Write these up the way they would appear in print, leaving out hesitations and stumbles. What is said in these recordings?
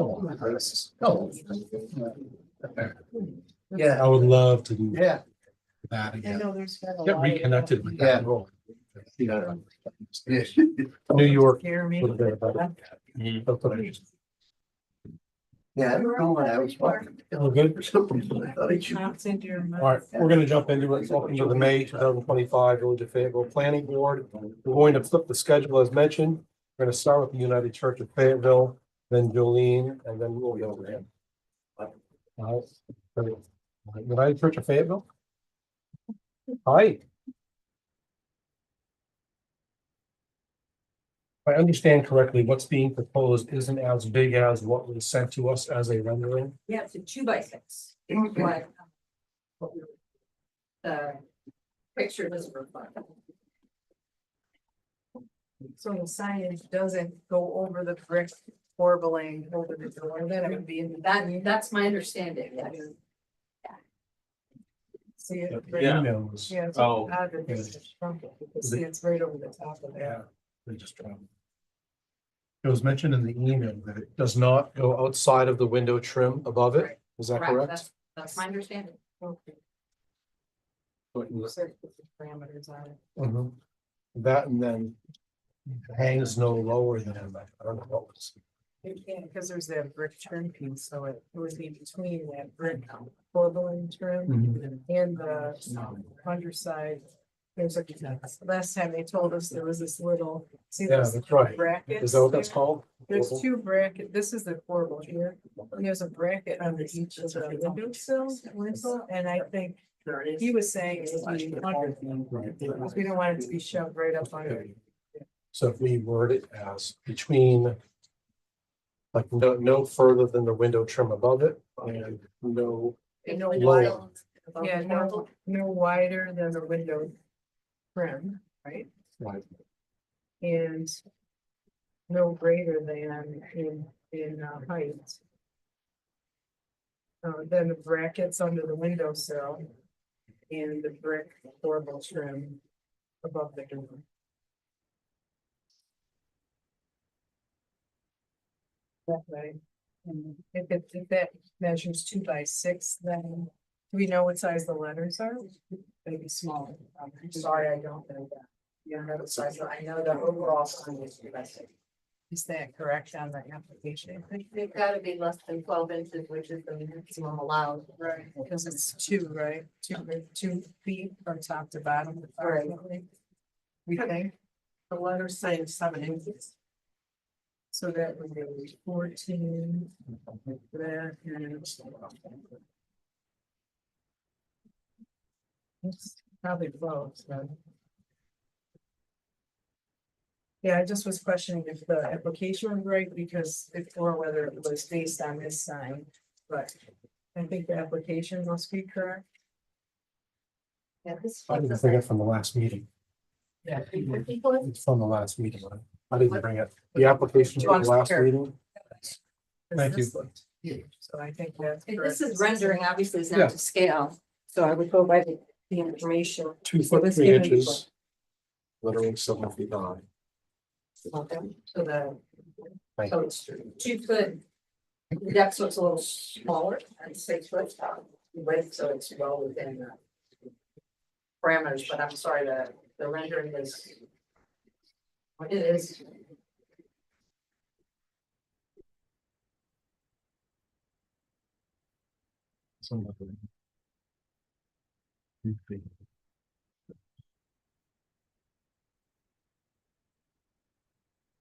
Oh. Yeah. I would love to do Yeah. that I again. know there's been a Get lot of. reconnected with Yeah. that role. Yeah. New York. Jeremy. Little bit about it. Yeah, I don't know what I was watching. All good? I thought he should- Thompson, your. All right, we're gonna jump into it. Welcome to the May 2025 Village of Fayetteville Planning Board. We're going to flip the schedule as mentioned. We're gonna start with the United Church of Fayetteville, then Jolene, and then we'll go over him. All right. United Church of Fayetteville. Hi. If I understand correctly, what's being proposed isn't as big as what was sent to us as a rendering. Yeah, it's a 2x6. What the picture doesn't reflect. So the signage doesn't go over the brick corbelling over the door, then it would be in That's my understanding, yes. See it. The right- emails. Yeah. It's Oh, odd that it's just shrunk it. You can see it's right over the top of yeah. that. They just dropped. It was mentioned in the email that it does not go outside of the window trim above it. Is that correct? That's my understanding. Okay. But you- So put the parameters on it. Mhm. That and then hangs no lower than, I don't know what was. It can't, because there's that brick trim piece, so it would be between that brick corbelling trim and the underside. There's a, last time they told us there was this little, see Yeah, those that's right. brackets? Is that what that's there? called? There's two bracket, this is the corbel here, and there's a bracket under each of the windowsill, lintel, and I think he was saying it would be under, because we don't want it to be shoved right up under. So if we word it as between. Like no further than the window trim above it and no, No Lower. Yeah, no wider than the window trim, right? like, And no greater than in height. Then the brackets under the windowsill and the brick corbel trim above the door. That way. And if that measures 2x6, then do we know what size the letters are? Maybe smaller. I'm sorry, I don't know that. Yeah, no, size, I know the overall sign is 2x6. Is that correct on the application? They've got to be less than 12 inches, which is the maximum allowed. Right, because it's two, right? 2 feet from top to bottom. Right. We think, The letters say 7 inches. so that would be 14. That and. It's probably close, then. Yeah, I just was questioning if the application was right, because if, or whether it was based on this sign, but I think the application must be correct. Yeah, this I didn't bring it from the last meeting. Yeah. It's from the last meeting. Right? I didn't bring it. The application from the last meeting. Thank you. So I think that's. And correct. this is rendering, obviously, is Yeah. not to scale, so I would go by the information. 2 foot was 3 given inches. Literally 7 feet high. So the, Thank so you. it's 2 foot. The deck, so it's a little smaller, and 6 foot, width, so it's well within the parameters, but I'm sorry, the rendering is. It is.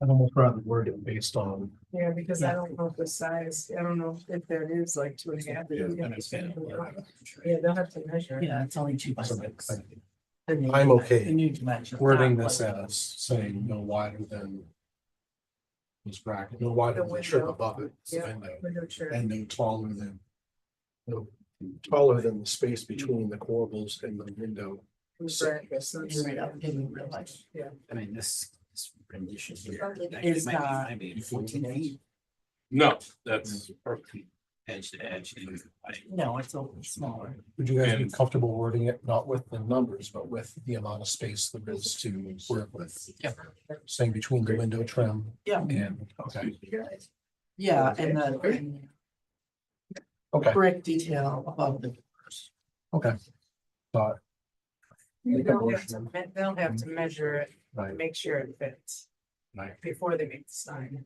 I'd almost rather word it based on. Yeah, because I don't know if the size, I don't know if there is like 2.5. Yeah, they'll have to measure. Yeah, it's only 2x6. I'm okay The new dimension. wording this as saying no wider than. This bracket, no wider than the trim above it. Yeah. And no- Window trim. and no taller than. No taller than the space between the corbels and the window. Brackets, so You're right, I didn't realize. Yeah. I mean, this rendition here. Is, Maybe 14 feet. No, that's perfect. Edge to edge. No, it's a little smaller. Would you guys be comfortable wording it, not with the numbers, but with the amount of space there is to work with? Yeah. Saying between the window trim Yeah. and, okay. Yeah, and the Okay, brick detail above the doors. okay. Got it. Make a motion. They'll have to measure it, Right, make sure it fits right. before they make the sign.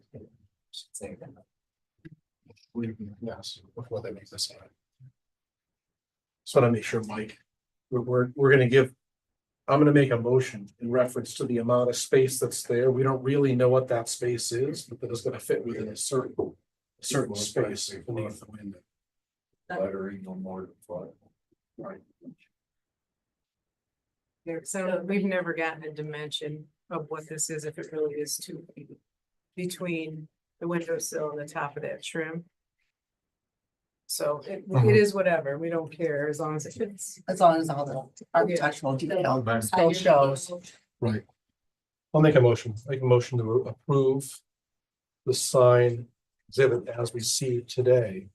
Should say that. Yes, before they make the sign. Just want to make sure, Mike, we're gonna give, I'm gonna make a motion in reference to the amount of space that's there. We don't really know what that space is, but that it's gonna fit within a certain space beneath the window. Lettering no more than 5. Yeah, so we've never gotten a dimension of what this is, if it really is 2 feet between the windowsill and the top of that trim. So it is whatever, we don't care as long as it fits. As long as all the architectural detail still shows. Right. I'll make a motion to approve the sign exhibit as we see it today.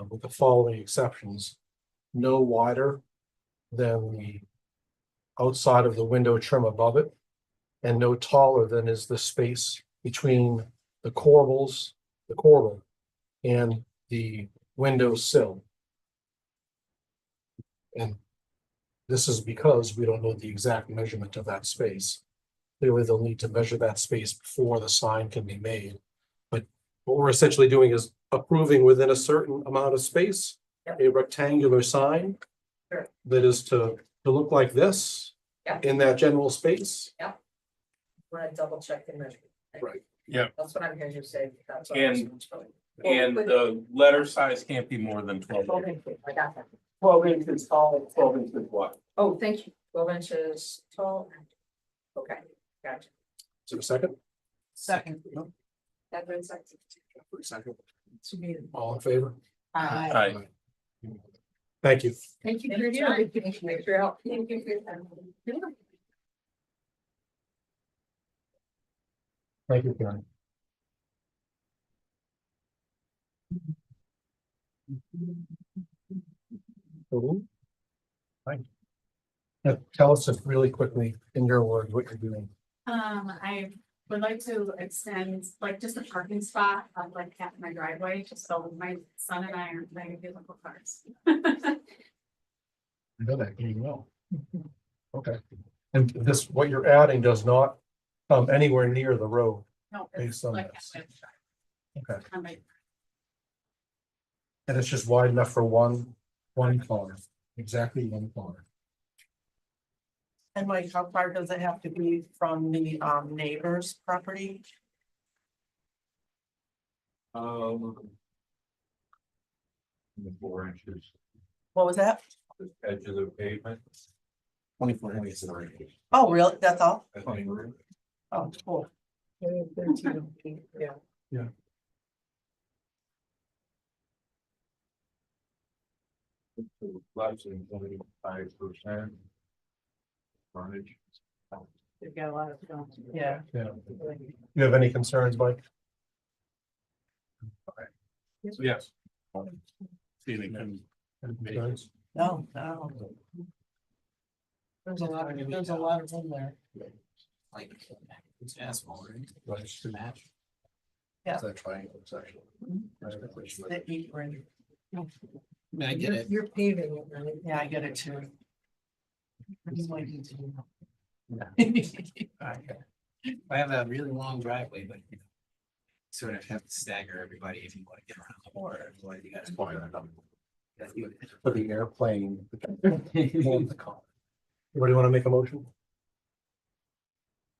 With the following exceptions, no wider than the outside of the window trim above it. And no taller than is the space between the corbel and the window sill. And this is because we don't know the exact measurement of that space. Clearly, they'll need to measure that space before the sign can be made. But what we're essentially doing is approving within a certain amount of space, Yep. a rectangular sign. Sure. That is to look like this. Yep. In that general space. We're gonna double check the measurement. Right. Yeah. That's what I'm hearing you say. That's what And- I'm- And the letter size can't be more than 12. 12 inches, I got that. 12 inches tall, 12 inches wide. Oh, thank you. 12 inches tall. Okay, gotcha. Is there a second? Second. That brings us. Second. To be. All in favor? Aye. Thank you. Thank you for your time. Thank you for your help. Thank you for your time. Thank you, Karen. Thank you. Now, tell us just really quickly, in your words, what you're doing. I would like to extend, like, just a parking spot, like, at my driveway, just so my son and I aren't driving vehicle cars. I know that pretty well. Okay, and this, what you're adding does not come anywhere near the road. No, Based it's on like, this. Okay, on my, and it's just wide enough for one car, exactly one car. And like, how far does it have to be from the neighbor's property? 4 inches, What was that? the edge of the pavement. 24 inches. Oh, really? That's all? I think. Oh, cool. 13 feet, yeah. Less than 25%. Frontage. They've got a lot of film. Yeah. Yeah. You have any concerns, Mike? So yes. See, they can. Any concerns? No, no. There's a lot of room there. Like, it's asphalt, right? Right. To match. Yeah. Is that triangle section? That you bring. I mean, I get it. You're paving it, right? Yeah, I get it too. I'm just waiting to. I have a really long driveway, but you know. Sort of have to stagger everybody if you want to get around the corner, what do you guys want? For the airplane. Anybody want to make a motion?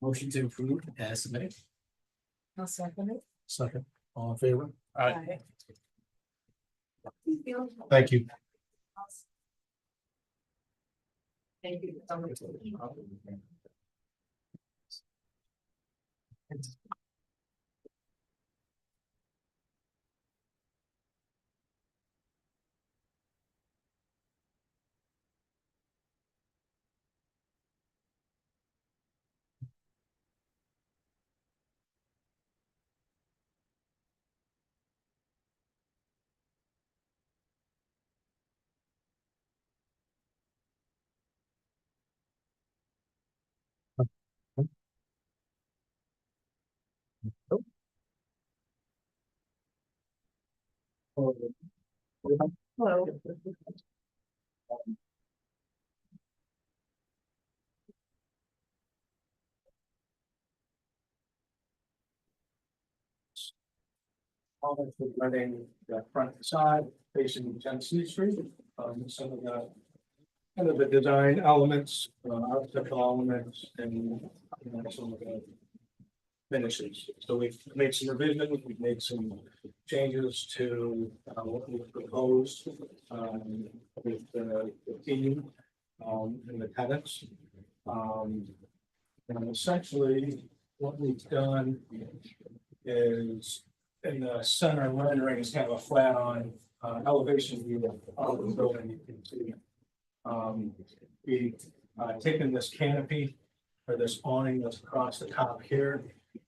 Motion to approve as submitted. I'll second it. Second, all in favor? Aye. Thank you. Thank you. so much. Hello. Running the front facade facing Genesee Street, some of the kind of the design elements, architectural elements, and some of the finishes. So we've made some revisions, we've made some changes to what we proposed with the team and the tenants. And essentially, what we've done is in the center rendering is kind of a flat on elevation view of the building. You can see. We've taken this canopy or this awning that's across the top here,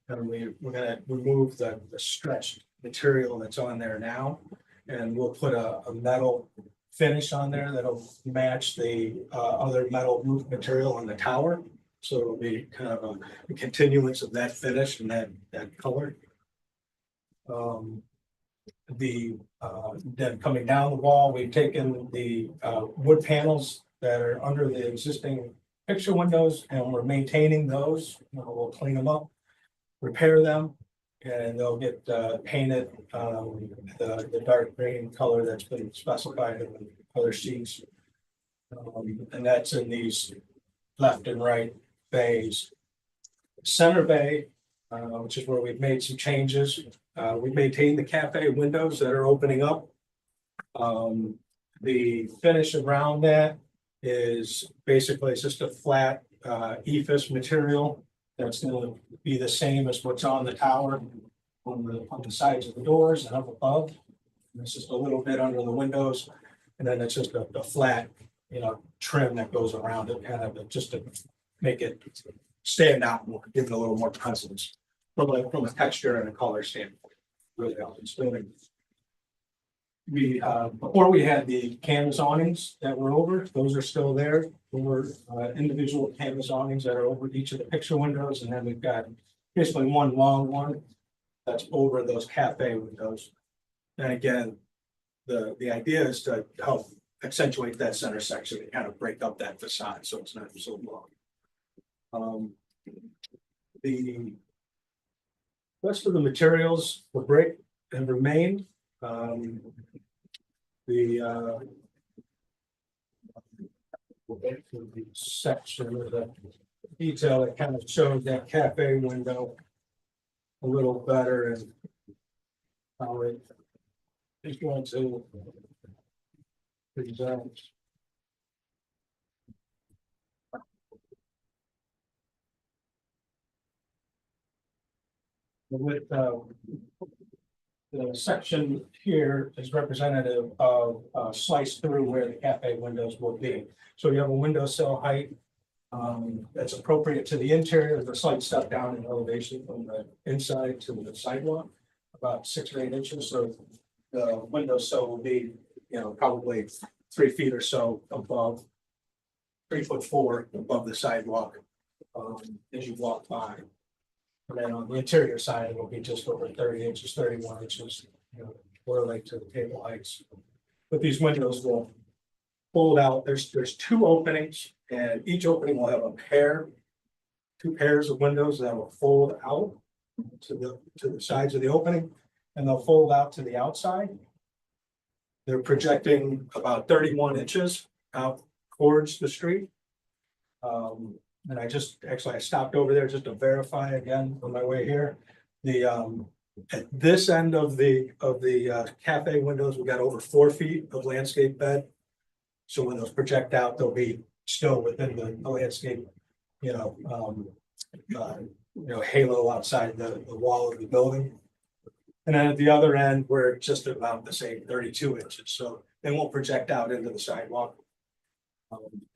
and we're gonna remove the stretched material that's on there now, and we'll put a metal finish on there that'll match the other metal roof material on the tower. So it'll be kind of a continuance of that finish and that color. Then coming down the wall, we've taken the wood panels that are under the existing picture windows, and we're maintaining those. We'll clean them up, repair them, and they'll get painted the dark green color that's been specified in the other sheets. And that's in these left and right bays. Center bay, which is where we've made some changes. We've maintained the cafe windows that are opening up. The finish around that is basically it's just a flat ephes material that's going to be the same as what's on the tower on the sides of the doors and up above. And it's just a little bit under the windows, and then it's just a flat, trim that goes around it, kind of just to make it stand out more, give it a little more presence from a texture and a color standpoint. Really helps. Before we had the canvas awnings that were over, those are still there. There were individual canvas awnings that are over each of the picture windows, and then we've got basically one long one that's over those cafe windows. And again, the idea is to help accentuate that center section and kind of break up that facade so it's not so long. The rest of the materials for brick have remained. The section of the detail that kind of showed that cafe window a little better and how it is going to present. With the section here is representative of slice through where the cafe windows will be. So you have a windowsill height that's appropriate to the interior. There's a slight step down in elevation from the inside to the sidewalk, about 6 or 8 inches. So the windowsill will be, probably 3 feet or so above, 3'4" above the sidewalk as you walk by. And then on the interior side, it will be just over 30 inches, 31 inches, more like to the table heights. But these windows will fold out. There's 2 openings, and each opening will have 2 pairs of windows that will fold out to the sides of the opening, and they'll fold out to the outside. They're projecting about 31 inches out towards the street. And I stopped over there just to verify again on my way here. At this end of the cafe windows, we got over 4 feet of landscape bed. So when those project out, they'll be still within the landscape, halo outside the wall of the building. And then at the other end, we're just about the same 32 inches. So they won't project out into the sidewalk.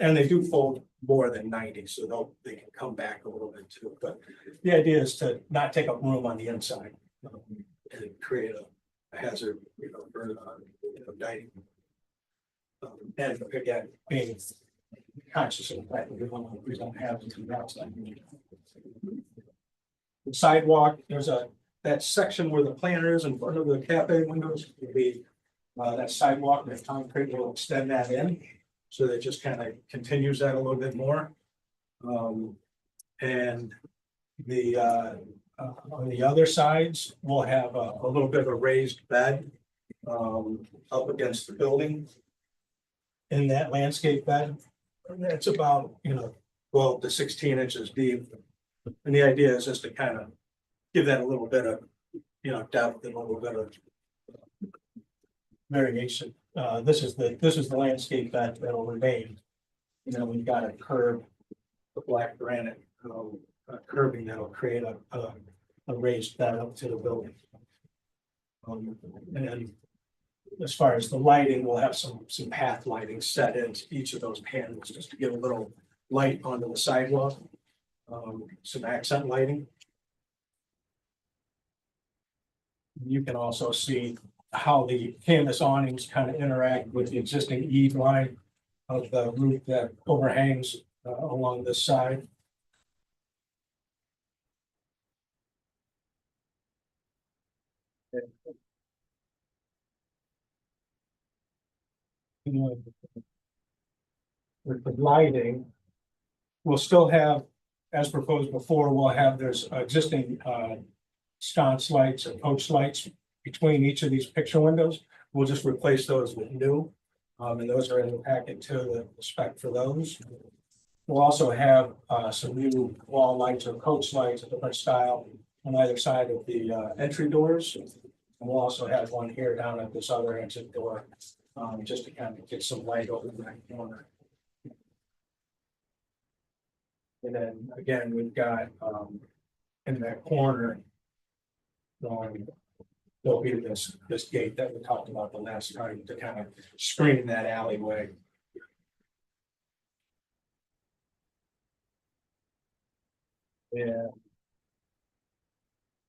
And they do fold more than 90, so they can come back a little bit too. But the idea is to not take up room on the inside and create a hazard, for dining. And again, being conscious of the fact that we don't have to the outside. The sidewalk, there's that section where the planter is in front of the cafe windows will be That sidewalk, the concrete will extend that in, so that just kind of continues that a little bit more. And on the other sides, we'll have a little bit of a raised bed up against the building. In that landscape bed, and it's about, 12 to 16 inches deep. And the idea is just to kind of give that a little bit of, depth and a little bit of variation. This is the landscape bed that'll remain. We've got a curb, the black granite curbing that'll create a raised bed up to the building. And then as far as the lighting, we'll have some path lighting set into each of those panels just to give a little light onto the sidewalk. Some accent lighting. You can also see how the canvas awnings kind of interact with the existing eave line of the roof that overhangs along this side. With the lighting, we'll still have, as proposed before, we'll have there's existing sconce lights and coach lights between each of these picture windows. We'll just replace those with new. And those are in the packet too, the spec for those. We'll also have some new wall lights or coach lights, a different style on either side of the entry doors. And we'll also have one here down at this other exit door, just to kind of get some light over that corner. And then again, we've got in that corner, there'll be this gate that we talked about the last time to kind of screen that alleyway. Yeah. As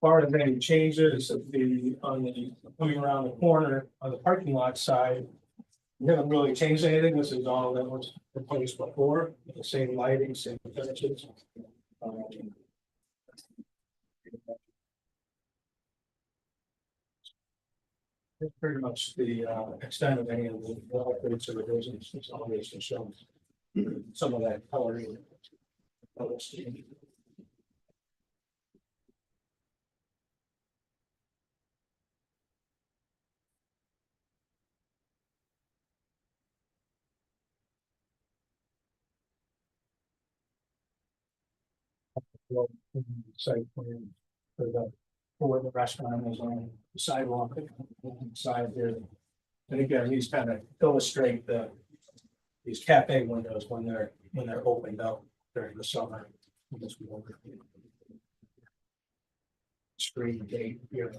far as any changes coming around the corner on the parking lot side, we haven't really changed anything. This is all that was proposed before, the same lighting, same finishes. It's pretty much the extent of any of the upgrades or revisions. It's always to show some of that coloring. Site plan for where the restaurant is on the sidewalk side here. And again, these kind of illustrate these cafe windows when they're opened up during the summer. Screen gate here.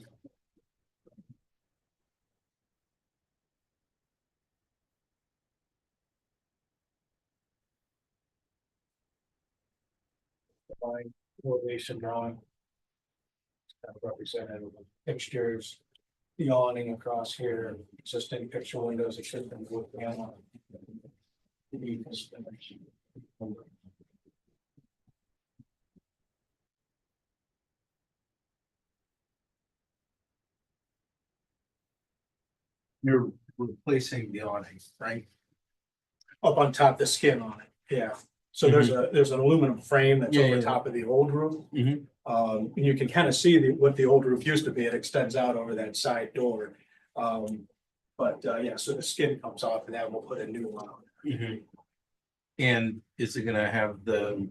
Elevation drawing. Kind of representative of fixtures, the awning across here, existing picture windows, it should have been wood panel. You're replacing the awning, right? Up on top, the skin on it, yeah. So there's an aluminum frame that's Yeah, over yeah. top of the old roof. Mhm. And you can kind of see what the old roof used to be. It extends out over that side door. Yeah, so the skin comes off and that will put a new one on. And is it gonna have the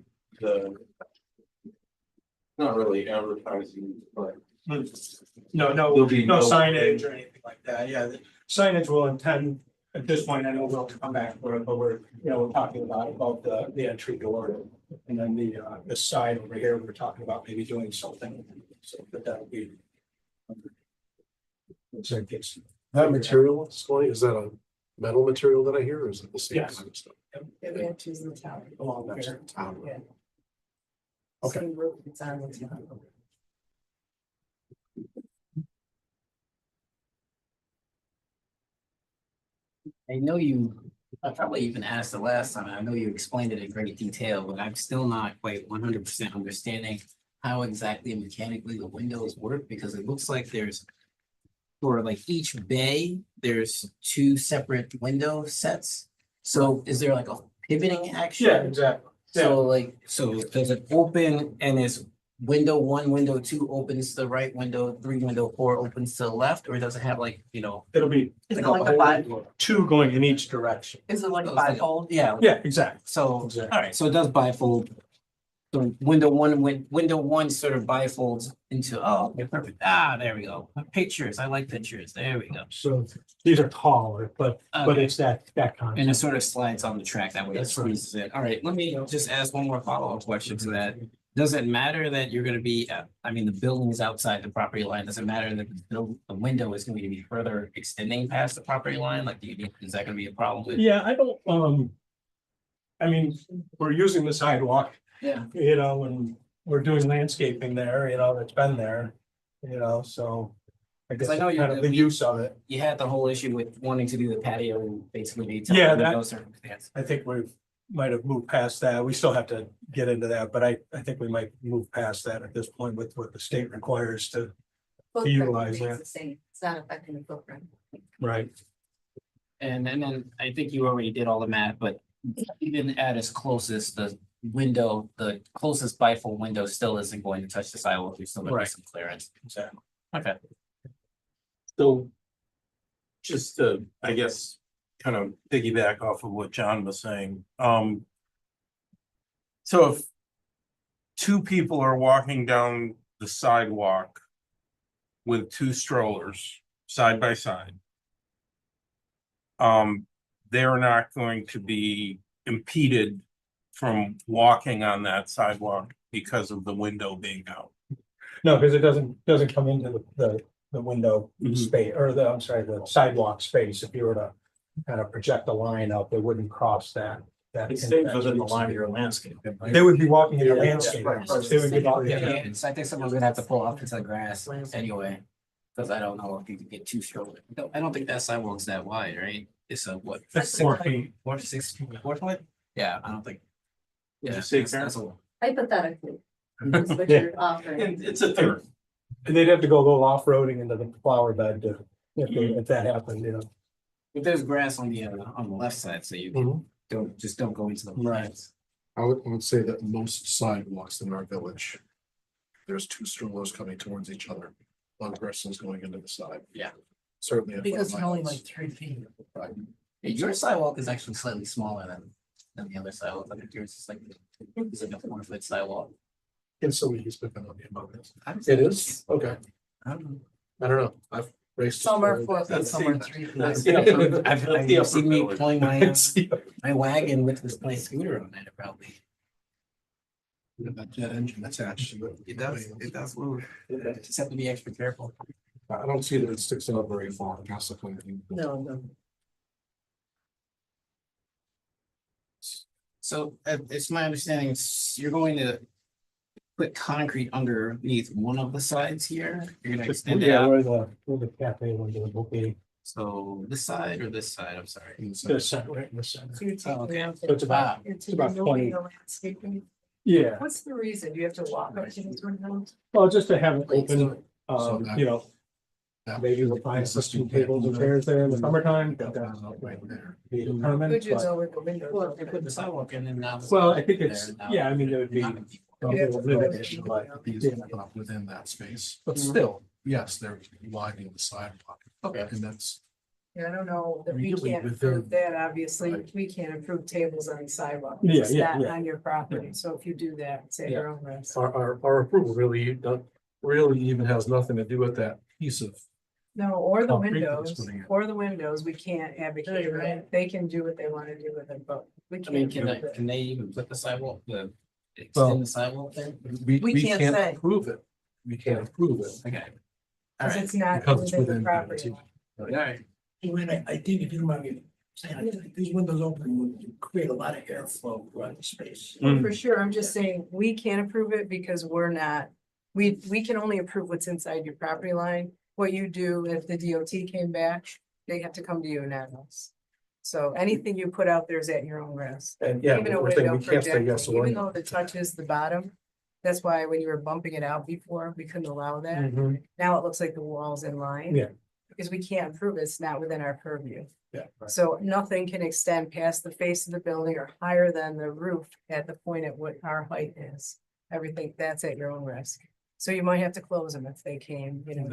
not really advertising, but No, there'll be no signage or anything like that. Yeah, the signage will intend, at this point, I know we'll come back for it, but we're talking about the entry door. And then the side over here, we're talking about maybe doing something, so that'll be. So it gets. That material, Scully, is that a metal material that I hear, or is it the same Yes. kind of stuff? It matches the town. Along That's there. town. Yeah. Okay. Same roof, it's on the town. I know I probably even asked the last time, and I know you explained it in great detail, but I'm still not quite 100% understanding how exactly mechanically the windows work, because it looks like there's for like each bay, there's two separate window sets. So is there like a pivoting action? Yeah, exactly. So like, so does it open and is window one, window two opens to the right, window three, window four opens to the left, or does it have like, you know? It'll be Is it like a five, two going in each direction. is it like a those, like, bifold? Yeah, Yeah, exactly. so, Exactly. all right, so it does bifold. So window one sort of bifolds into, oh, okay, perfect. Ah, there we go. Pictures, I like pictures. There we go. So these are taller, but Okay. it's that And it concept. sort of slides on the track that way. It That's right. squeezes in. All right, let me just ask one more follow-up question to that. Does it matter that you're gonna be, I mean, the building is outside the property line? Does it matter that the window is going to be further extending past the property line? Like, is that gonna be a problem with? Yeah, I don't, I mean, we're using the sidewalk, Yeah. you know, and we're doing landscaping there, you know, that's been there, you know, so. I guess I know it's you- kind of the use of it. You had the whole issue with wanting to do the patio and basically. Yeah, that- those circumstances. I think might have moved past that. We still have to get into that, but I think we might move past that at this point with what the state requires to, Footprint utilize remains that. the same. It's not affecting the footprint. right? And then I think you already did all the math, but even at its closest, the window, the closest bifold window still isn't going to touch the sidewalk. There's still gonna be Right. some clearance. Exactly. Okay. So just to, I guess, kind of piggyback off of what John was saying, so if two people are walking down the sidewalk with two strollers side by side, they're not going to be impeded from walking on that sidewalk because of the window being out. No, because it doesn't come into the window Mhm. space, or I'm sorry, the sidewalk space. If you were to kind of project a line up, they wouldn't cross that. It stays within the line of your landscape. They would be walking in the Yeah, landscape. right. They would be walking, Yeah, so I think someone's gonna have to pull off into the grass anyway. Cause I don't know if you could get two strollers. I don't think that sidewalk's that wide, right? It's a what? That's 4 feet. 4 foot? Yeah, I don't think. Yeah, you say, that's a. Hypothetically. That's what you're offering. And it's a third. And they'd have to go a little off-roading into the flower bed to, if that happened, you know. If there's grass on the left side, so you Mhm. don't go into the. Right. I would say that most sidewalks in our village, there's two strollers coming towards each other. One person's going into the side. Yeah. Certainly. in front of Because my it's only house. like 3 feet. Right. Your sidewalk is actually slightly smaller than the other sidewalk. I think yours is like, it's like a 4 foot sidewalk. Can somebody speak on me about this? I would It say- is? Okay. I don't know. I don't know. I've raced. Some are 4 feet, That's some are the- 3 feet. that's I've seen me village. pulling my wagon with this my scooter on it, probably. That jet engine attached to it. It does move. Just have to be extra careful. I don't see that it sticks out very far past the plane. No. So it's my understanding, you're going to put concrete underneath one of the sides here. You're gonna extend it Yeah, out. where the cafe window will be, So this side or this side? I'm sorry. the center, right in the center. So you're taking okay. out So it's about, It's about about 20. the landscaping. yeah, What's the reason? Do you have to walk up to these windows? well, just to have it open, So that- you know, maybe we'll find some tables and chairs there in the summertime. but that's Right there. be determined, Could you but- know where the windows Well, are? if they put the sidewalk in and now. Well, I think it's, there, now yeah, I mean, there would be. not- Limitation, but these are not within that space, but still, yes, they're lining the sidewalk. Okay. And that's, Yeah, I don't know, that we Really can't within- approve that, obviously, Right. we can't approve tables on the sidewalk. Yeah, It's yeah, not yeah. on your property, so if you do that, it's at your own risk. our approval really don't, really even has nothing to do with that piece of. No, or the Concrete that it's windows, putting in. or the windows, we can't advocate, for it. They can do what they wanna do with it, but we I mean, can't. approve it. can they even put the sidewalk, Well- extend the sidewalk there? We can't say. Approve it. We can't approve it. Okay. All Cause right. it's not Because it's within the within property. DOT. All right. I think if you don't mind me saying, I think these windows open would create a lot of airflow around the space. Well, for sure, I'm just saying, we can't approve it because we're not, we can only approve what's inside your property line. What you do, if the DOT came back, they have to come to you, not us. So anything you put out there is at your own risk. And yeah, Even a we're saying window we can't say projecting, yes or even no. though the touches the bottom. That's why when you were bumping it out before, we couldn't allow that. Mhm. Now it looks like the wall's in line. Yeah. Because we can't prove it's not within our purview. Yeah. So nothing can extend past the face of the building or higher than the roof at the point at what our height is. Everything, that's at your own risk. So you might have to close them if they came, you know,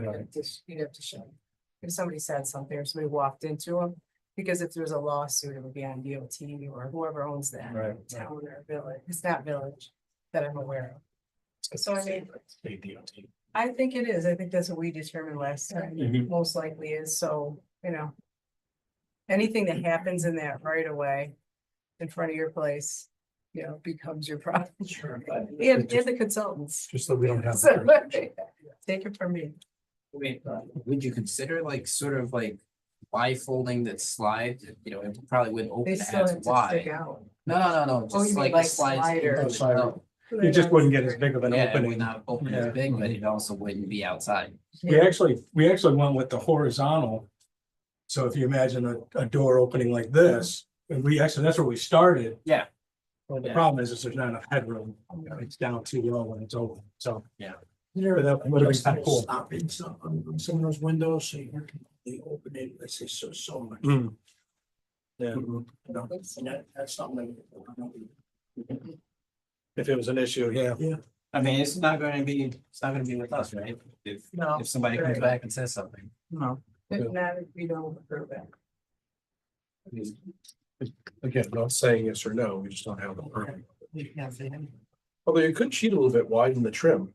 you'd have to show. them. If somebody said something or somebody walked into them, because if there's a lawsuit, it would be on DOT or whoever owns that. Right. Town or village, it's not village that I'm aware of. So I mean, I think it is. I think that's what we determined last time. Mhm. Most likely is, so, you know. Anything that happens in that right away in front of your place, you know, becomes your problem. Sure. And the consultants. Just so we don't have. So, take it from me. Wait, would you consider like sort of like bifolding that slide, you know, it probably wouldn't They open still as have to stick wide. out. No, Oh, you just mean like like a slide. slider. Oh, slider. No, You just wouldn't get as big of an yeah, it would opening. not open Yeah. as big, but it also wouldn't be outside. We actually went with the horizontal. So if you imagine a door opening like this, and that's where we started. Yeah. Well, the Yeah. problem is there's not enough headroom. It's down too low when it's open, so. Yeah. But that would have been kind of cool. Stopping some on some of those windows, so you can they open it, let's say so much. Mm. Yeah, You know, and that's something that. if it was an issue, yeah. I mean, it's not gonna be with us, right? No. If somebody comes Right. back and says something. No. If not, if you don't approve it. Again, not saying yes or no, we just don't have the permit. You can't say anything. Although you could cheat a little bit, widen the trim.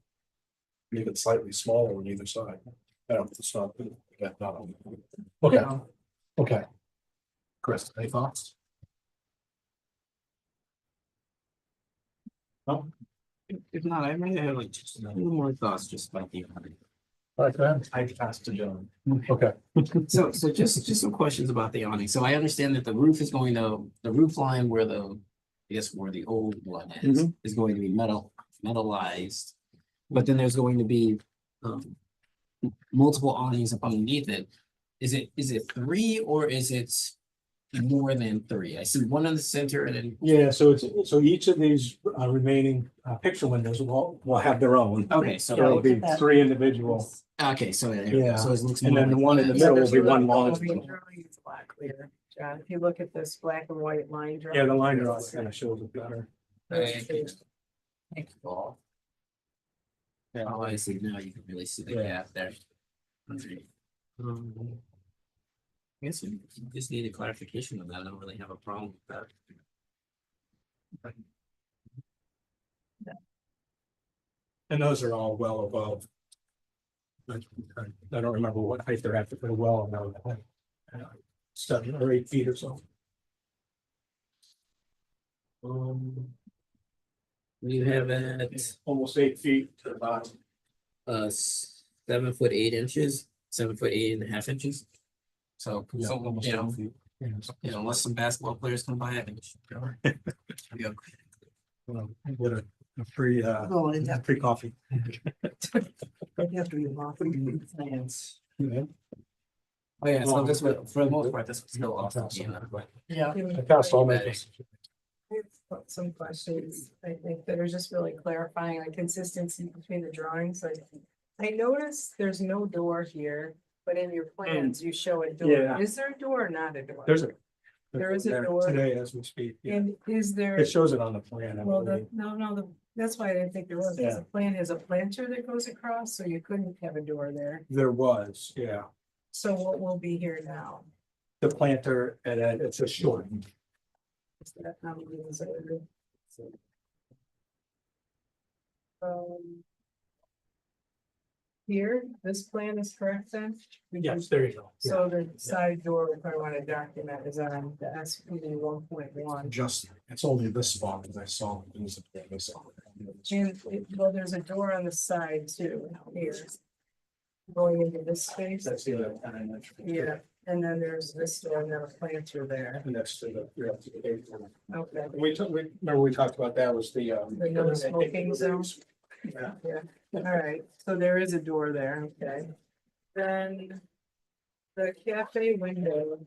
Make it slightly smaller on either side. It's not. Yeah, not on- Okay, okay. Chris, any thoughts? If not, I might have like just a little more thoughts just about the. All right, then. I passed to John. Okay. So just some questions about the awning. So I understand that the roof is going to, the roof line where the, I guess where the old one is going to be metalized. But then there's going to be multiple awnings up underneath it. Is it three or is it more than three? I see one in the center and then, Yeah, so each of these remaining picture windows will have their own. okay, so, There'll be three individual, okay, so. Yeah. So it looks. and then the more one like in the that. middle will be one long. It's black clear, John, if you look at this black and white line. drawing. Yeah, the line draw kind of shows it better. Thank you. Thank you all. Oh, I see, now you can really see the Yeah. gap there. Okay. I guess we just need a clarification on that, I don't really have a problem with that. And those are all well above. I don't remember what height they're at, but they're well above. 7 or 8 feet or so. You have it, Almost 8 feet to the bottom. 7'8" 7'8.5". So, Yeah, so, almost you know, 8 feet. unless some basketball players come by, I think. it should be all right. Should be okay. Well, get a free, Oh, and that, free coffee. you have to be off of your plans. Oh, yeah, so this was, for the most part, this was still off. Yeah. I passed all my. I have some questions, I think, that are just really clarifying the consistency between the drawings, like. I noticed there's no door here, but in your plans, you show a door. Yeah. Is there a door or not a door? There is a there door. Today as we speak, yeah. And is there, It shows it on the plan. I well, believe. that's why I didn't think there was, because Yeah. the plan has a planter that goes across, so you couldn't have a door there. There was, yeah. So what will be here now? The planter and then it's a short. Is that not what it is? Here, this plan is correct then? Yes, there you go. Yeah. So the side door, if I want to document, is on the SPD 1.1. Just, it's only this spot because I saw it was this. And well, there's a door on the side too, here. Going into this space. That's the other kind. Yeah, and then there's this door and then a planter there. And that's to the, yeah, to the gate. Okay. Remember we talked about that was the. The no smoking zone. Yeah. Yeah, all right, so there is a door there, okay. Then the cafe window.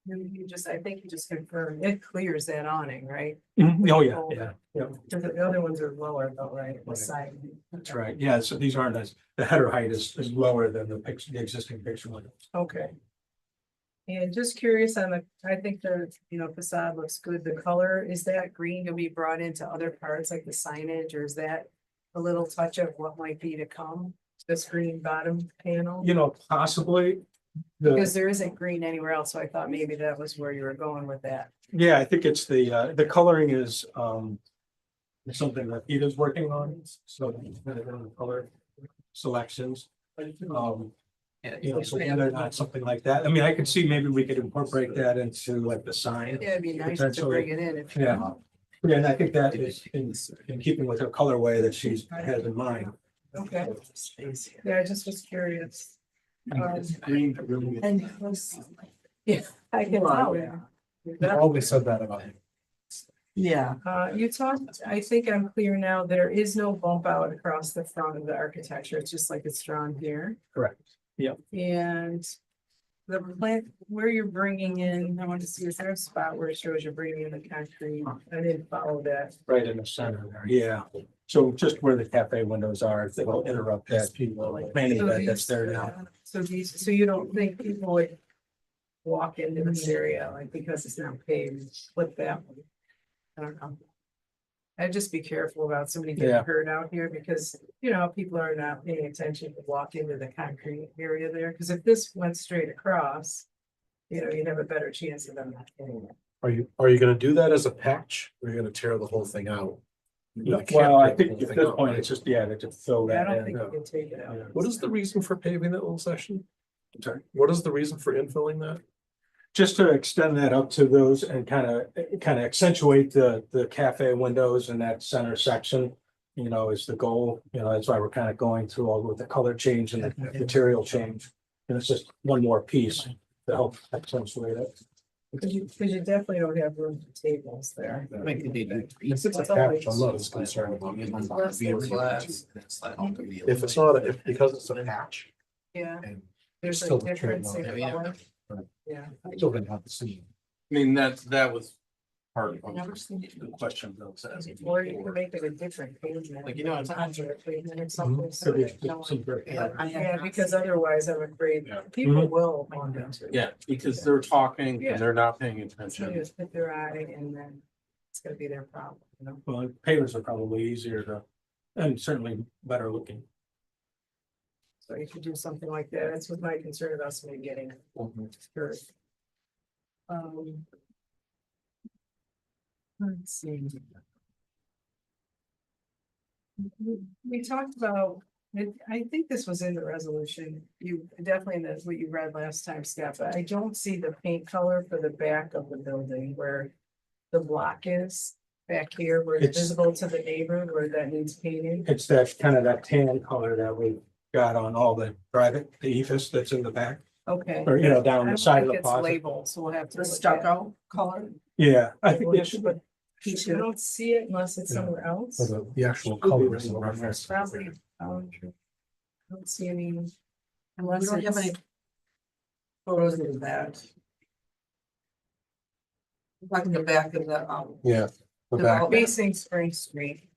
You just, I think you just confirmed, it clears that awning, right? Oh, yeah. Because the other ones are lower though, right? The side. That's right. Yeah, so these aren't as, the header height is lower than the existing picture windows. Okay. And just curious on the, I think the, facade looks good. The color, is that green gonna be brought into other parts like the signage, or is that a little touch of what might be to come? This green bottom panel? Possibly. Because there isn't green anywhere else, so I thought maybe that was where you were going with that. Yeah, I think it's the coloring is something that Peter's working on, so the color selections. So whether or not something like that, I mean, I could see maybe we could incorporate that into like the sign. Yeah, it'd be nice to Potentially. bring it in if. Yeah. Yeah, and I think that is in keeping with her colorway that she's has in mind. Okay. Yeah, I just was curious. And yeah, I can tell, yeah. I always said that about him. Yeah. You talked, I think I'm clear now, there is no bump out across the front of the architecture, it's just like it's drawn here. Correct. And the plant, where you're bringing in, I want to see, is there a spot where it shows you're bringing in the concrete? I didn't follow that. Right in the center there. Yeah. So just where the cafe windows are, if they will interrupt that planning So bed that's these- there now. So you don't think people would walk into this area, like, because it's not paved, flip that one? I don't know. I'd just be careful about somebody getting Yeah. hurt out here, because, people are not paying attention to walk into the concrete area there, because if this went straight across, you'd have a better chance of them not getting it. Are you gonna do that as a patch, or are you gonna tear the whole thing out? You can't Well, I tear the think whole at thing this out, point, right? it's just, to fill I that don't in. think you can take it out. What is the reason for paving that little section? I'm sorry. What is the reason for infilling that? Just to extend that up to those and kind of accentuate the cafe windows in that center section. Is the goal, that's why we're kind of going through all with the color change and the material change. And it's just one more piece to help accentuate it. Because you definitely don't have room for tables there. If it's a patch, I'm not as concerned about it. If it's not, if because it's a patch. Yeah, And there's a still the difference in trade-off. color. Right. Yeah. I still didn't have the scene. I mean, that was part of Never seen it. the question Bill says. Or you can make it a different pavement. Like, it's Contour pavement or something. so So that there's no one- some very- Yeah, because otherwise I'm afraid Yeah. people will walk into it. Yeah, because they're talking Yeah. and they're not paying So attention. you just hit their eye and then it's gonna be their problem. Well, pavers are probably easier and certainly better looking. So you could do something like that. That's what my concern about somebody getting hurt. Let's see. We talked about, I think this was in the resolution, you definitely, that's what you read last time, Scott, but I don't see the paint color for the back of the building where the block is. Back here where it's It's- visible to the neighbor where that needs painting. It's that kind of that tan color that we got on all the private, the ephes that's in the back, Okay. or, down I the don't side of think the it's closet. labeled, so we'll have to. The look at it. stucco color. Yeah, I think We'll it have to should. put- You don't see it unless it's Yeah. somewhere else. So the actual color is the reference. Probably. I don't see any. We Unless don't have any it's, photos of that. Like in the back of the, Yeah. The back, facing Spring Street.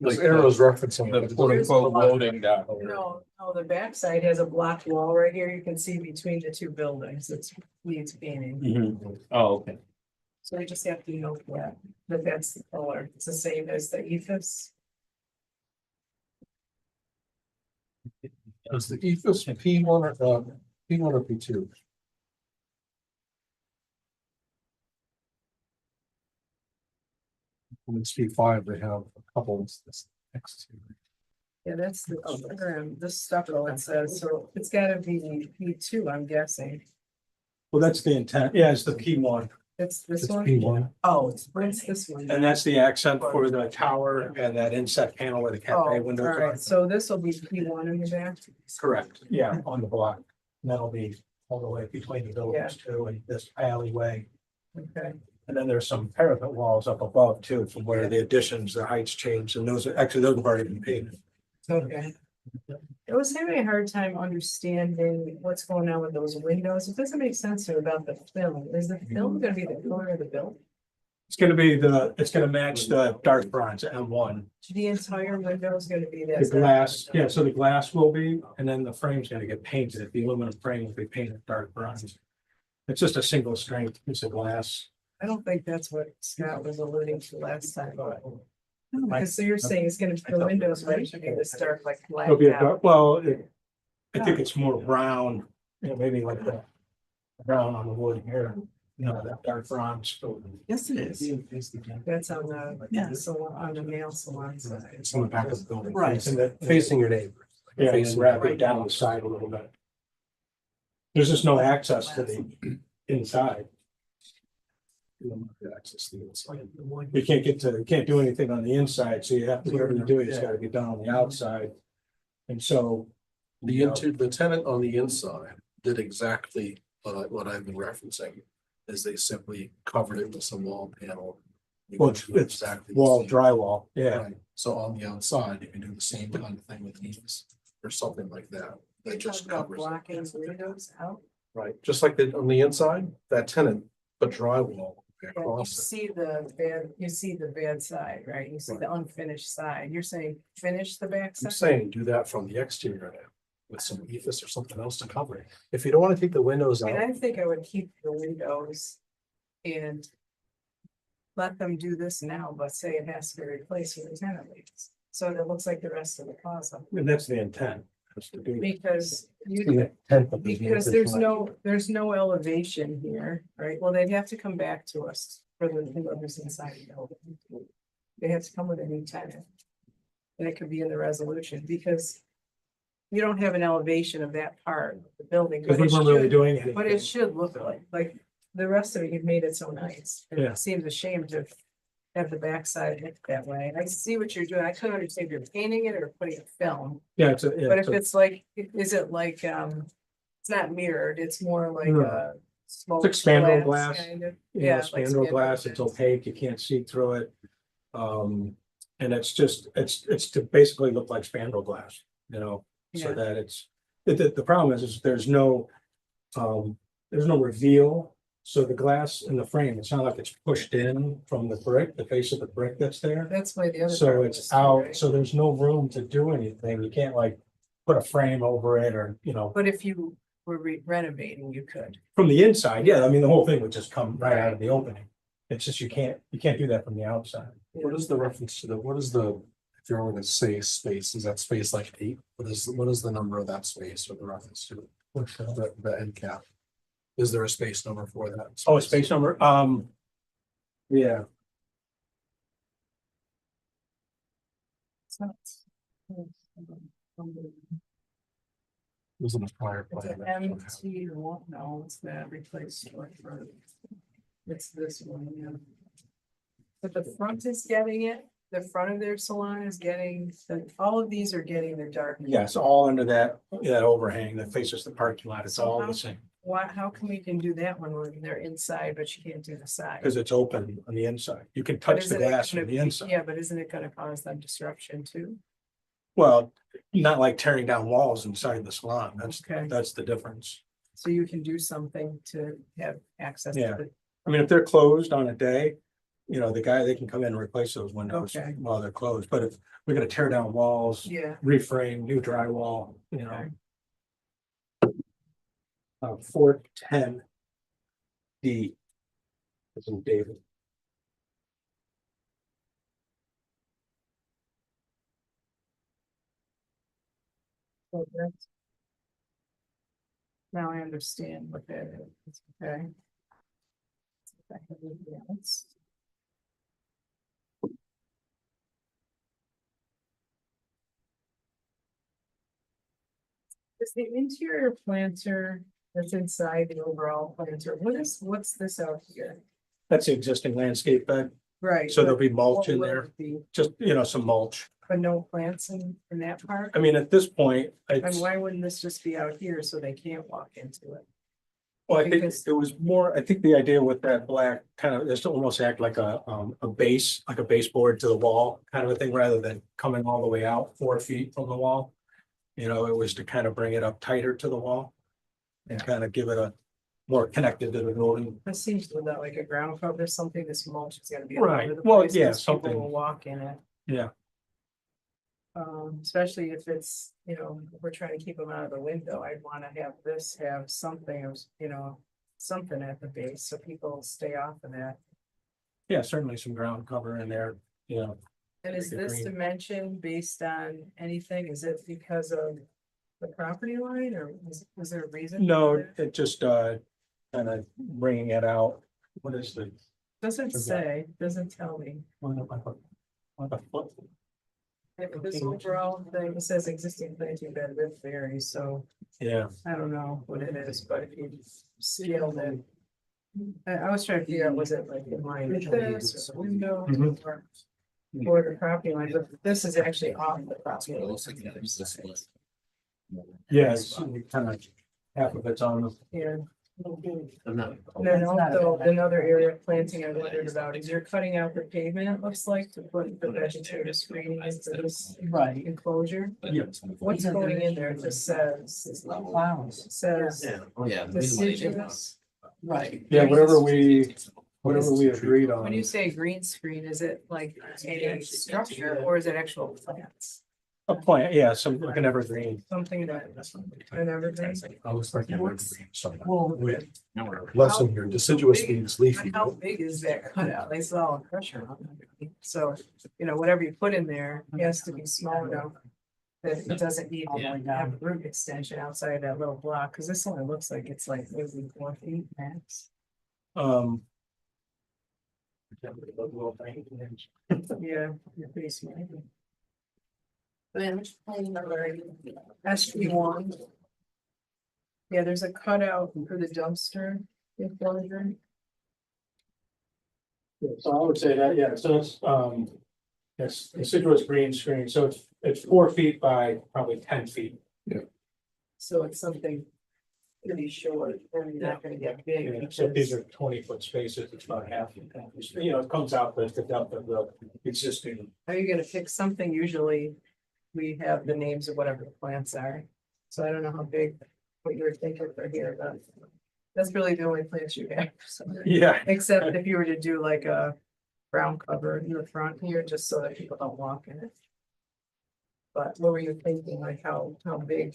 this arrow's referencing. The quote unquote loading dock. No, the backside has a blocked wall right here. You can see between the two buildings. It's needs painting. Oh, okay. So we just have to note that that's the color. It's the same as the ethos. Is the ethos P1 or P1 or P2? In P5, they have a couple of this next to. Yeah, that's the, this stuff, it says, so it's gotta be P2, I'm guessing. Well, that's the intent. Yeah, it's the P1. It's this It's one? P1. Oh, it's this one. And that's the accent for the tower and that inset panel where the Oh, cafe all windows are. right, so this will be P1 in the back. Correct, yeah, on the block. And that'll be all the way between the buildings too, and this alleyway. Okay, And then there's some parapet walls up above too, from where the additions, the heights change, and those have already been painted. okay. I was having a hard time understanding what's going on with those windows. It doesn't make sense to me about the film. Is the film gonna be the color of the building? It's gonna match the dark bronze M1. The entire window is gonna be that. The glass, yeah, so the glass will be, and then the frame's gonna get painted. The aluminum frame will be painted dark bronze. It's just a single strength piece of glass. I don't think that's what Scott was alluding to last time. Because so you're saying it's gonna, the windows are gonna be this dark like black. It'll be a out. dark, well, I think it's more brown, maybe like the brown on the wood here, that dark bronze. Yes, it is. That's on the, Yeah. so on the nail salon side. It's on the back of the building. Right. And that, Facing your neighbor. yeah, and wrap it down the side a little bit. There's just no access to the inside. Access to the inside. You can't do anything on the inside, so you have to, whatever you do, it's gotta get done on the outside. And so. The tenant on the inside did exactly what I've been referencing, is they simply covered it with some wall panel. You Well, can do it's exactly the wall, same. drywall, yeah. Right. So on the outside, you can do the same kind of thing with eaves or something like that, that just Talk about covers it. blocking windows out. Right, just like on the inside, that tenant put drywall Yeah, you across it. see the bad side, right? You see the unfinished side. You're saying finish the back I'm side? saying do that from the exterior now, with some ephes or something else to cover it. If you don't want to take the windows And out, I think I would keep the windows and let them do this now, but say it has to be replaced with a tenant leaves. So that it looks like the rest of the plaza, And that's the intent, is to do. because you, the tenth of the- because there's no elevation here, right? Well, they'd have to come back to us for the whoever's inside the building. They have to come with a new tenant. And it could be in the resolution, because you don't have an elevation of that part of the building. Because but we it weren't really should- doing anything. But it should look like the rest of it, you've made it so nice. Yeah. It seems a shame to have the backside look that way. I see what you're doing. I couldn't understand if you're painting it or putting a film. Yeah, But if it's like, is it like, it's not mirrored, it's more like No. a. smoked It's spandrel glass. kind of. Yeah, like spandrel glass, it's opaque, you can't see through it. And it's just, it's to basically look like spandrel glass, so Yeah. that it's, the problem is there's no reveal. So the glass in the frame, it's not like it's pushed in from the brick, the face of the brick that's there. That's why the other. So part it's was too, out, right? so there's no room to do anything, you can't like put a frame over it or, But if you were renovating, you could. from the inside, yeah, I mean, the whole thing would just come right out of the opening. It's just you can't do that from the outside. What is the reference to if you're only gonna say space, is that space like 8? What is the number of that space or the reference to it? The end cap? Is there a space number for that? Oh, a space number, yeah, Was in a prior It's plan. an MT one, no, it's that replaced store for. It's this one, yeah. But the front is getting it, the front of their salon is getting, all of these are getting the dark. yes, all under that overhang that faces the parking lot, it's So all how- the same. Why, how come we can do that when they're inside, but you can't do the side? Because it's open on the inside, you can But touch the isn't it glass gonna from the be- inside. Yeah, but isn't it gonna cause them disruption too? Well, not like tearing down walls inside the salon, Okay. that's the difference. So you can do something to have access to Yeah. the, I mean, if they're closed on a day, they can come in and replace those windows Okay. while they're closed, but if we're gonna tear down walls, yeah. reframe, new drywall, Okay. 410 D. As in David. So that's- Now I understand what that is, okay. Yes. Is the interior planter that's inside the overall planter, what's this out here? That's the existing landscape bed, Right. so there'll but be mulch what in will there, it be? just, some mulch. But no plants in that part? I mean, at this point, And it's, why wouldn't this just be out here so they can't walk into it? well, I think because- it was more, I think the idea with that black kind of, just almost act like a base, like a baseboard to the wall kind of a thing, rather than coming all the way out 4 feet from the wall. You know, it was to kind of bring it up tighter to the wall. And kind of give it a more connected to the building. It seems to that like a ground cover, something this mulch is gonna be. Right. all over the Well, place, yeah, 'cause people something- will walk in it. Yeah. Especially if it's, we're trying to keep them out of the window, I'd wanna have this have something, something at the base, so people stay off of that. Yeah, certainly some ground cover in there, you know. And is Like a this green. dimension based on anything? Is it because of the property line or is there a reason? No, for it? it just kind of bringing it out. What is the? Doesn't say, doesn't tell me. Foot? This overall thing, it says existing planting bed with berries, so Yeah, I don't know what it is, but if you scaled it. I was trying to figure out, was it like in line with this or the window Mhm. or the property line, but this is actually off the property. line. yeah, it's kind of half of it's on. Yeah. And then also another area of planting I wondered about is you're cutting out the pavement, it looks like, to put the vegetative screening into this Right. enclosure. Yeah. What's going in there? It just says, Flowers. says Oh, yeah. deciduous. Right. Yeah, whatever we agreed on. When you say green screen, is it like a structure or is it actual plants? A plant, yeah, some like an evergreen. Something that, an evergreen? I was thinking, Well, lesson here, deciduous means leafy. How big is that cutout? They saw a pressure on it. So, whatever you put in there has to be small enough. That it doesn't need to have a root extension outside that little block, because this one looks like it's like maybe 4 feet max. Um. Yeah, you're pretty small. SB1. Yeah, there's a cutout for the dumpster enclosure. So I would say that, yeah, so it's deciduous green screen, so it's 4 feet by probably 10 feet. So it's something pretty short and not gonna get big. Yeah, so these because- are 20-foot spaces, it's about half, you know, it comes out with the depth of the existing. Are you gonna pick something? Usually we have the names of whatever the plants are. So I don't know how big, what you were thinking for here, but that's really the only plants you have. So, Yeah. except if you were to do like a ground cover in the front here, just so that people don't walk in it. But what were you thinking, like how big?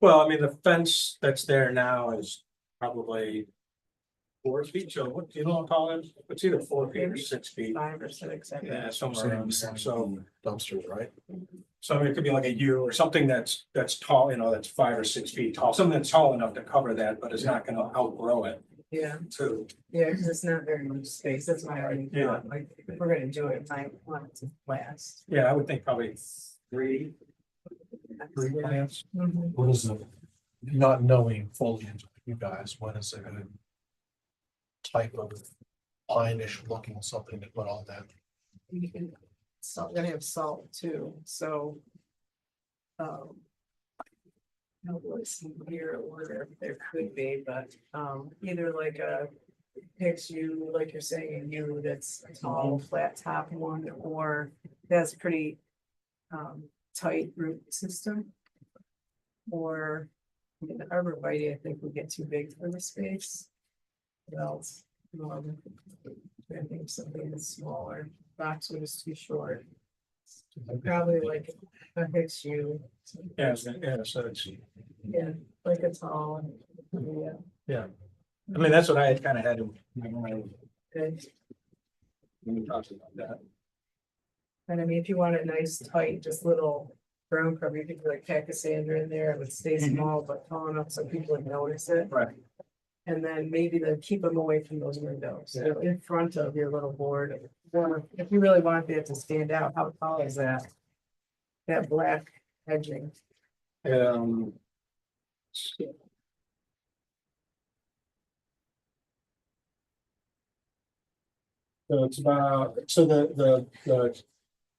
Well, I mean, the fence that's there now is probably 4 feet, so what, do you know how tall it is? It's either 4 feet or 6 feet. 5 or 6? I think. Yeah, somewhere around there, so. Dumpsters, right? So it could be like a U or something that's tall, you know, that's 5 or 6 feet tall, something that's tall enough to cover that, but is not gonna outgrow it Yeah, too. yeah, because it's not very much space. That's my only Yeah. thought. Like, if we're gonna do it, I want it to last. Yeah, I would think probably 3 plants. Mhm. What is it? Not knowing fully into you guys, what is a good type of pineish looking something to put on that? You can, salt, we're gonna have salt too, so. No, what's here or there could be, but, either like a. Picks you, like you're saying, a U that's a tall, flat top one, or that's pretty. Tight root system. Or, I mean, the arborvitae, I think would get too big for the space. What else? I think something that's smaller, boxwood is too short. Probably like a Hicks U, Yeah, so it's, yeah, like a tall, yeah. I mean, that's what I had kind of had in my mind Good. when we talked about that. And I mean, if you want it nice, tight, just little ground cover, you could do like Pachysandra in there, it would stay small but tall enough so people would notice it. Right. And then maybe to keep them away from those windows, so in front of your little board. Or if you really want it to stand out, how tall is that? That black edging. So it's about, so the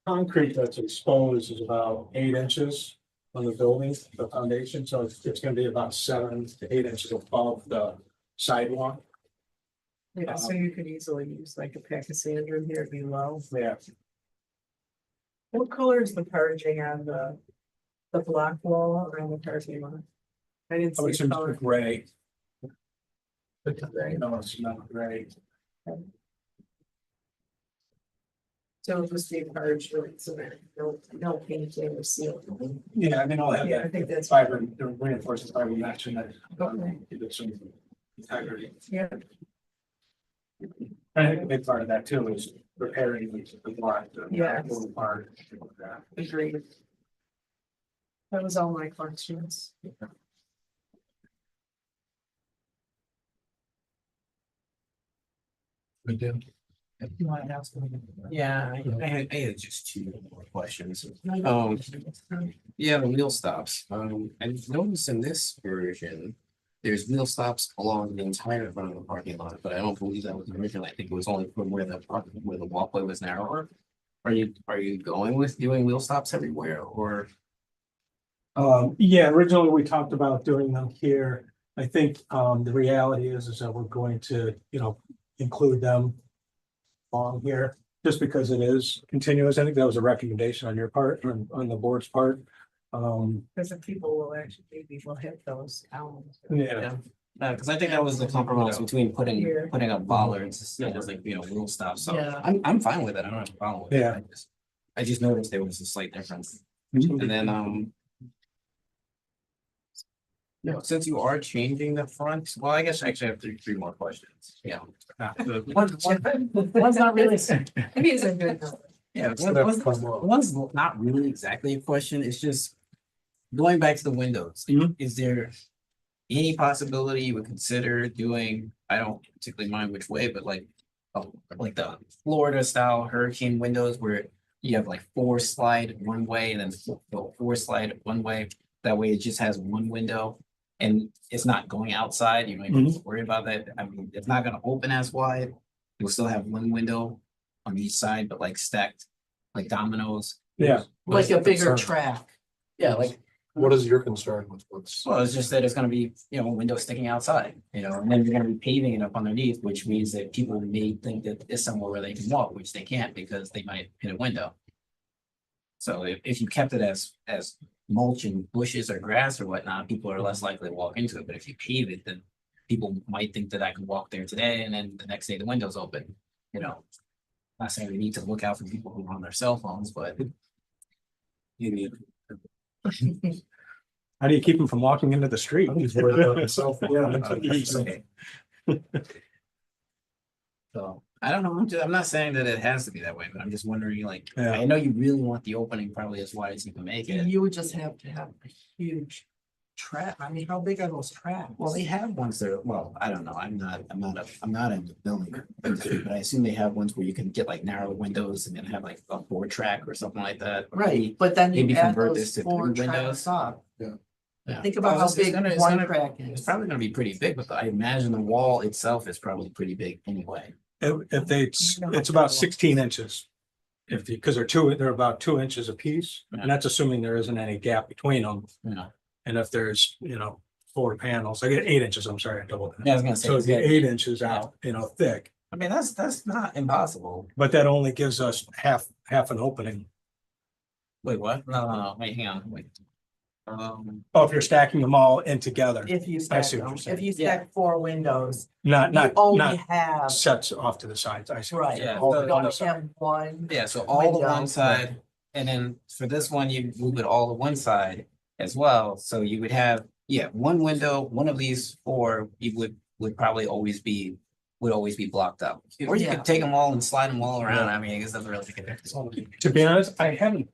concrete that's exposed is about 8 inches on the building, the foundation, so it's gonna be about 7 to 8 inches above the sidewalk. Yeah, so you could easily use like a Pachysandra in here below. Yeah, What color is the purging on the The black wall around the parking lot. I didn't I would see the assume color. it's gray. No, it's not gray. So it was the encouraged with cement, no painting or sealing. Yeah, I mean, I'll have Yeah, I that think that's. fiber, the reinforced fiber matching that. Okay. Give it some integrity. Yeah, I think a big part of that too is repairing the block. Yes. Little part. things like that. agreed. That was all my questions. Good deal. You want to ask them? Yeah, I had just two more questions. Yeah, the wheel stops. I've noticed in this version, there's wheel stops along the entire front of the parking lot, but I don't believe that was originally. I think it was only from where the walkway was narrower. Are you going with doing wheel stops everywhere or? Yeah, originally we talked about doing them here. I think, the reality is that we're going to, include them on here, just because it is continuous. I think that was a recommendation on your part, on the board's part. Because the people will actually, maybe will hit those down. Yeah, Because I think that was the compromise between Here. putting up bollards, as like, wheel stops. So Yeah. I'm fine with it. I don't have a problem with it. Yeah. I just noticed there was a slight difference. And then, since you are changing the front, well, I guess I actually have three more questions. Yeah. One's not really, maybe it's a good number. Yeah, It's gonna have fun. one's not really exactly a question. It's just going back to the windows. Mhm. Is there any possibility you would consider doing, I don't particularly mind which way, but like the Florida style hurricane windows where you have like 4 slide one way and then 4 slide one way. That way it just has one window and it's not going outside. You don't even have to worry about that. I mean, it's not gonna open as wide. You'll still have one window on each side, but like stacked like dominoes. yeah. Like a bigger Concern. track. Yeah, like, What is your concern with what's? well, it's just that it's gonna be, a window sticking outside, and then you're gonna be paving it up underneath, which means that people may think that it's somewhere where they can walk, which they can't because they might hit a window. So if you kept it as mulch and bushes or grass or whatnot, people are less likely to walk into it, but if you pave it, then people might think that I can walk there today and then the next day the window's open, Not saying we need to look out for people who are on their cell phones, but you need. How do you keep them from walking into the street? I'm just worried about myself. So I don't know. I'm not saying that it has to be that way, but I'm just wondering, like, Yeah. I know you really want the opening probably as wide as you can make it. You would just have to have a huge track. I mean, how big are those tracks? Well, they have ones that, I don't know. I'm not in the building, but I assume they have ones where you can get like narrow windows and then have like a 4-track or something like that. Right, but then Maybe you add convert those this to 4 3 windows. tracks up. Yeah. Think about how It's big gonna- it's one gonna- track It's is. probably gonna be pretty big, but I imagine the wall itself is probably pretty big anyway. It's about 16 inches. Because they're about 2 inches apiece, and that's assuming there isn't any gap between them. And if there's, 4 panels, I get 8 inches, I'm sorry, I doubled Yeah, I that. was gonna say. So it's it'd be gotta be- 8 inches out, thick, I mean, that's not impossible. but that only gives us half an opening. Wait, what? No, wait, hang on, wait. Oh, if you're stacking them all in together, If you I stack see what them, you're saying. if you stack 4 windows, not you only not have, sets off to the sides, I see. right, Yeah, All so- on you the only side. have one. Yeah, so all the one Window. side, and then for this one, you move it all to one side as well, so you would have, one window, one of these 4, you would probably always be blocked out. Or you Yeah. could take them all and slide them all around, I mean, I guess that's really make a difference. To be honest, I haven't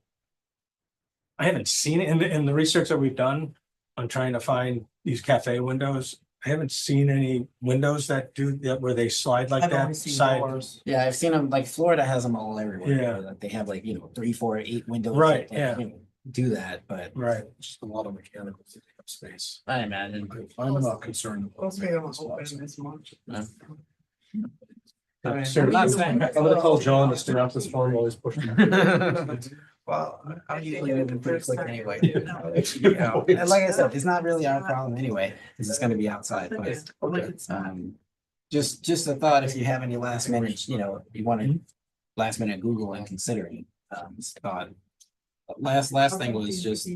seen it in the research that we've done on trying to find these cafe windows. I haven't seen any windows that do that where they slide like I've only that seen side. doors. Yeah, I've seen them, like Florida has them all everywhere. Yeah. Like they have like, 3, 4, 8 windows. Right, that, yeah. Do that, but Right. Just a lot of mechanicals that take up space. I imagine. I'm not concerned. about Those we don't maintenance lots. open as much. I mean, Sure. I'm not saying- I'm gonna call John to stay off this phone while he's pushing. Well, I'm usually I get it moving the pretty first quick time. anyway. Yeah. And like I said, it's not really our problem anyway, because it's gonna be outside, but Like it's not. just a thought, if you have any last minute, you want to last minute Google and considering, thought. last thing was just,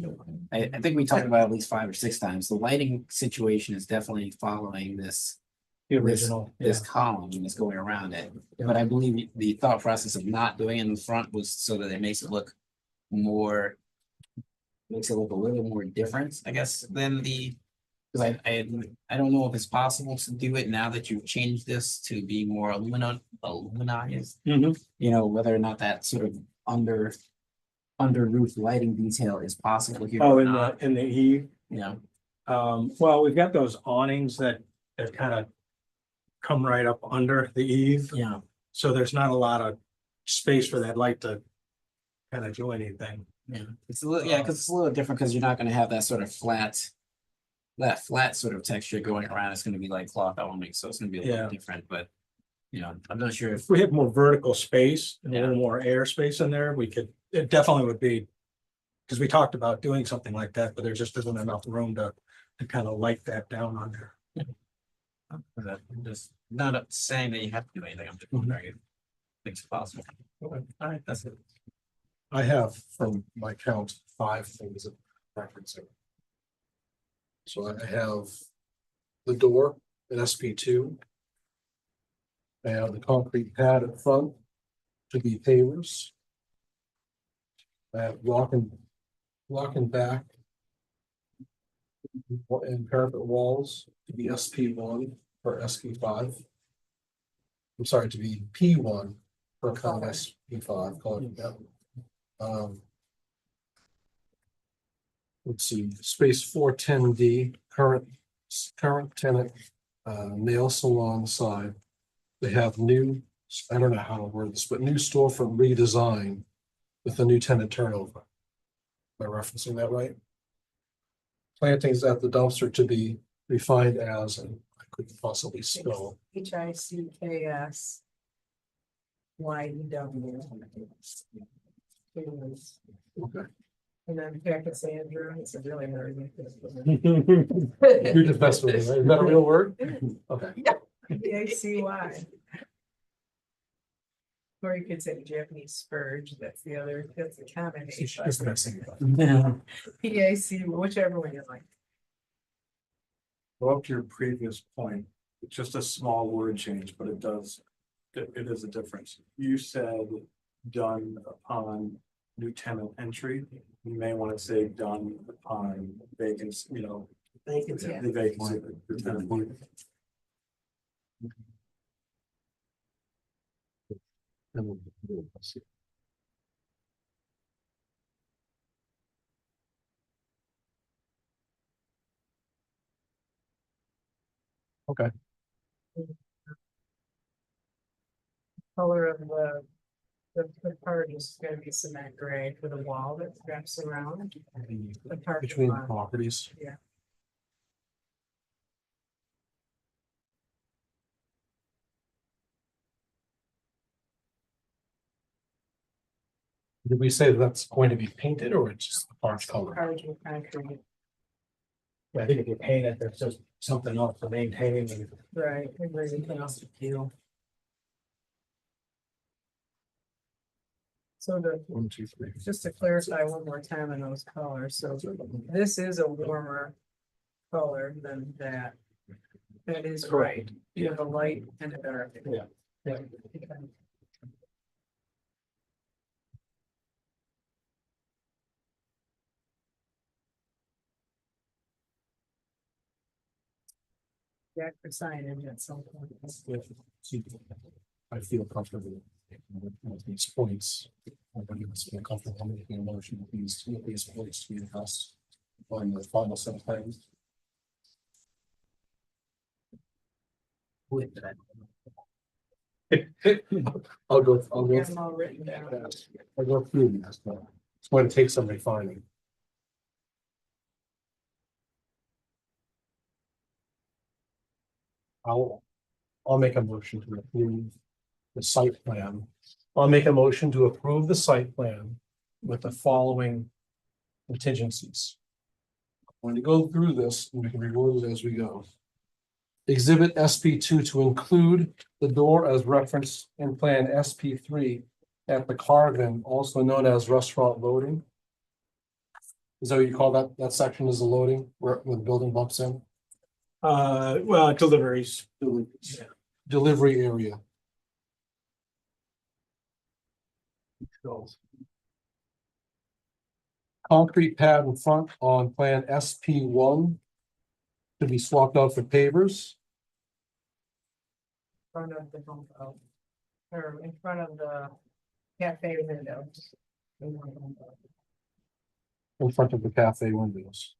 I think we talked about it at least 5 or 6 times. The lighting situation is definitely following this. The This, original, this column and it's going around it, but I believe the thought process of not doing it in the front was so that it makes it look more. Makes it look a little more different, I guess, than the. Cause I don't know if it's possible to do it now that you've changed this to be more aluminized. Mhm. You know, whether or not that sort of under roof lighting detail is possible here Oh, or in not, the eve. you know. Well, we've got those awnings that kind of come right up under the eve, Yeah. so there's not a lot of space for that light to kind of do anything. Yeah, it's a little, yeah, because it's a little different, because you're not gonna have that sort of flat. That flat sort of texture going around, it's gonna be like cloth only, so it's gonna be a Yeah. little different, but. You know, I'm not sure if, If we had more vertical space and a Yeah. little more air space in there, it definitely would be. Because we talked about doing something like that, but there just isn't enough room to kind of light that down on there. I'm just not saying that you have to do anything, I'm just wondering if it's possible. Okay. All right, that's it. I have, from my count, 5 things of referencing. So I have the door in SP2. I have the concrete pad at front to be pavers. I have walking back and parapet walls to be SP1 or SP5. I'm sorry, to be P1 for kind of SP5, call it that. Let's see, space 410D, current tenant, nail salon side. They have new, I don't know how to word this, but new storefront redesign with a new tenant turnover. Am I referencing that right? Plantings at the dumpster to be refined as, and I couldn't possibly spell. HICKS. YEW. Okay. And then Cassandra, it's a really hard. You're just messing with me, right? Is that a real word? Okay. PACY. Or you could say Japanese spurge, that's the other, that's the combination. Just messing with me. PAC, whichever one you like. Go up to your previous point, it's just a small word change, but it is a difference. You said done upon new tenant entry. You may want to say done upon vacancy, Vacancy. the vacancy. of the tenant. Okay. Color of the part is gonna be cement gray for the wall that wraps around. The parking Between the lot. properties. Yeah. Did we say that's going to be painted or it's just the arch color? Carriage and concrete, I think if you paint it, there's just something else to maintain and right, and there's anything else to do. So the, 1, 2, 3. just to clarify one more time on those colors, so this is a warmer color than that. That is right, you have a light and a dark. Yeah. Yeah. Yeah, for signage at some point. I feel comfortable with these points. I feel comfortable making a motion with these points to be addressed on the final set of plans. I'll go Get them all written down. I'll go through these. But it's going to take some refining. I'll make a motion to approve the site plan. I'll make a motion to approve the site plan with the following contingencies. I'm going to go through this and we can reword it as we go. Exhibit SP2 to include the door as referenced in plan SP3 at the carven, also known as restaurant loading. Is that what you call that section is the loading, where the building bumps in? Well, deliveries. Yeah. Delivery area. Concrete pad in front on plan SP1 to be swapped out for pavers. Front of the home, or in front of the cafe windows. In front of the cafe windows.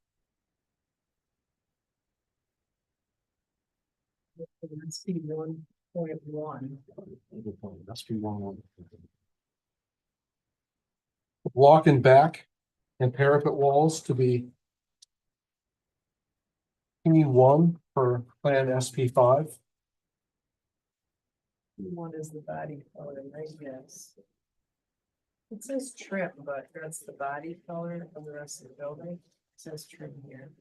Let's see, 1.1. SP1. Block and back and parapet walls to be P1 for plan SP5. One is the body color, I guess. It says trim, but that's the body color of the rest of the building. It says trim here.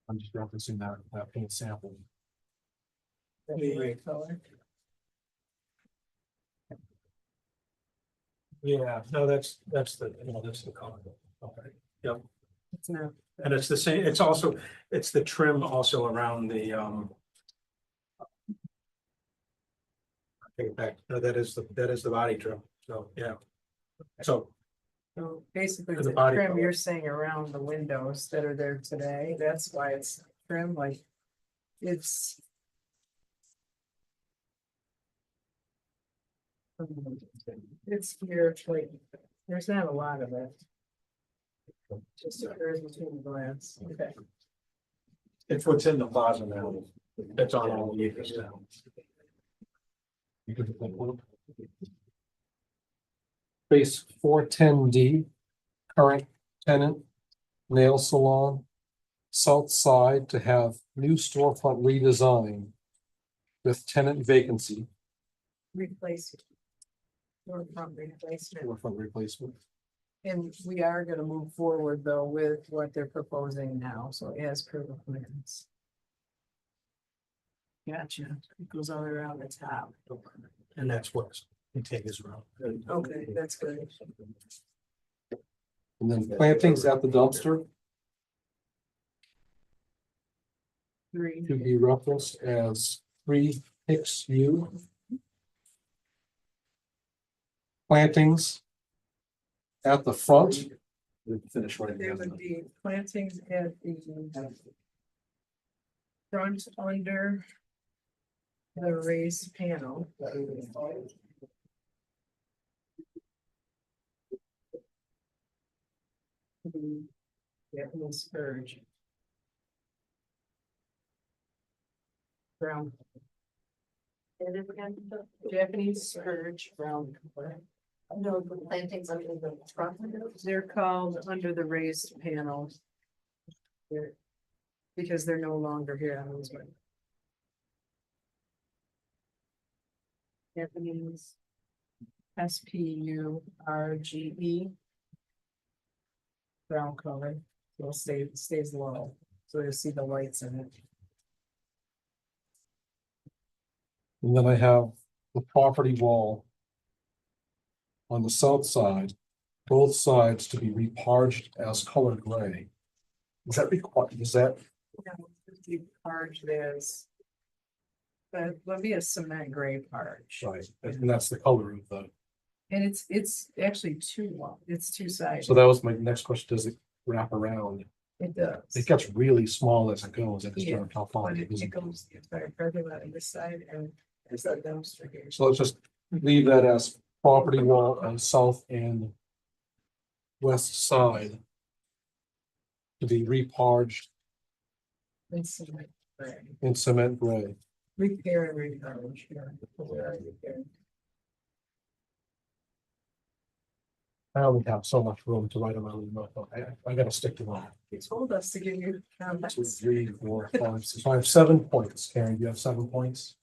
I'm just referencing that paint sample. That's the right color. Yeah, no, that's the, that's the color. Okay, yep. It's not. And it's the same, it's also, it's the trim also around the, take it back, no, that is the body trim, so, yeah. So, So basically, For the the body trim color. you're saying around the windows that are there today, that's why it's trim, like. It's. It's here, like, there's not a lot of it. Just occurs between the glass, okay. it's what's in the plaza now, that's on all the acres now. Space 410D, current tenant, nail salon. South side to have new storefront redesign with tenant vacancy, Replacement. Storefront replacement, storefront replacement. and we are gonna move forward though with what they're proposing now, so as per the plans. Gotcha, it goes all around the top. And that's what's contagious around. Okay, that's good. And then plantings at the dumpster Three. to be referenced as 3 Hicks U. Plantings at the front. Finish right There would be plantings at the front under the raised panel. Japanese spurge. Brown. Japanese spurge, brown color. No, the plantings under the front windows. They're called under the raised panels. They're- Because they're no longer here on this one. Japanese. SPURGE. Brown color, so stays low, so you'll see the lights in it. And then I have the property wall on the south side, both sides to be reparged as color gray. Is that required? Is that, You parge this. But will be a cement gray parge. right, and that's the color of the, And it's actually two long, it's two sides. so that was my next question, does it wrap around? It does. It gets really small as it goes, I just Yeah, don't know how far But it it is. it goes, it's very parking lot on this side and there's that dumpster here. So let's just leave that as property wall on south and west side to be reparged And cement gray. in cement gray. Repair and reparge. Yeah. Repair. I only have so much room to write around the notebook. I gotta stick to one. He told us to give you. 2, 3, 4, 5, 6. I have 7 points. Karen, do you have 7 points?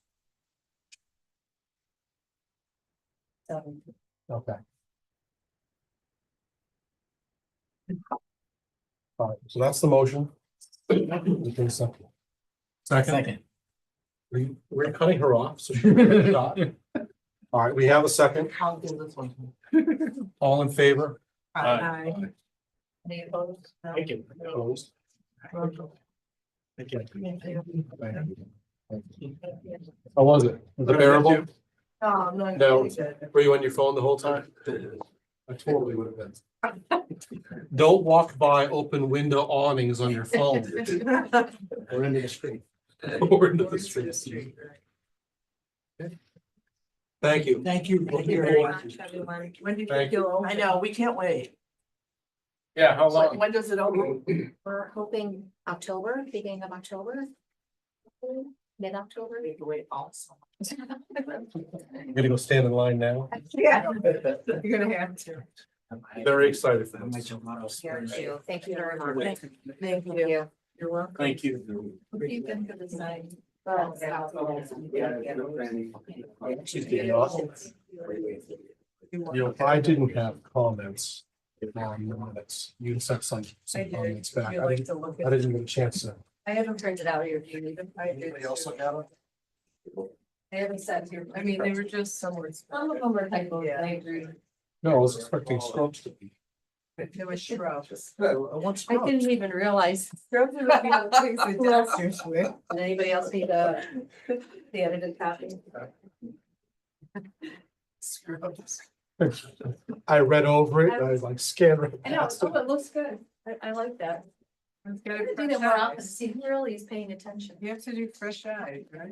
Okay. All right, so that's the motion. Okay, second. Second, We're cutting her off, so she can get a shot. All right, we have a second. I'll do this one. All in favor? Aye. Any opposed? No? Thank you. Opposed? Thank you. How was it? Was it bearable? Oh, no. No. you did. Were you on your phone the whole time? I totally would have been. Don't walk by open window awnings on your phone. Or into the street. Or into the street. Thank you. Thank you. Thank you very much, everyone. When did you Thank feel? I know, we can't wait. Yeah, how long? When does it open? We're hoping October, beginning of October. Mid-October. We have to wait also. I'm gonna go stand in line now. Yeah. You're gonna have to. Very excited for My this. gelato Thank spread. you. Thank you very much. Thank you. You're welcome. Thank you. You can for the sign. You know, I didn't have comments on minutes. You sent some I did. comments back. You I like didn't, to look I at. didn't get a chance to. I haven't printed out here, do you need them? I did. Anybody else look at it? I haven't sat here. I mean, they were just somewhere. Some of them are typos, I agree. No, I was expecting strokes to be. There was shrubs. What's I didn't even realize. Shrubs would be the things the doctors with. Did anybody else need the edited copy? Scrubs. I read over it, I like scanned right I know, past it. oh, it looks good. I like that. It's I'm got gonna a do that fresh more often, eyes. see who really is paying attention. You have to do fresh eyes, right?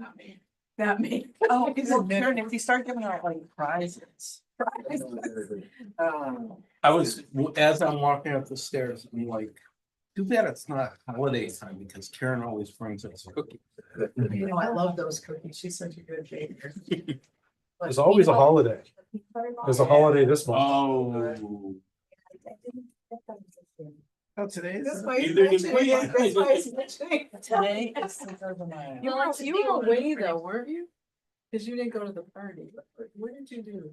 Not me. Oh, He's well, a Karen, if you start giving out like prizes. I was, as I'm walking up the stairs, I'm like, too bad it's not holiday time because Karen always brings us cookies. You know, I love those cookies. She's such a good baker. There's always a holiday. There's a holiday this month. Oh. Oh, today That's is. why he's Either he's mentioning it. That's why he's waiting. mentioning it. Today is the 3rd of May. You were away though, weren't you? Cause you didn't go to the party. What did you do?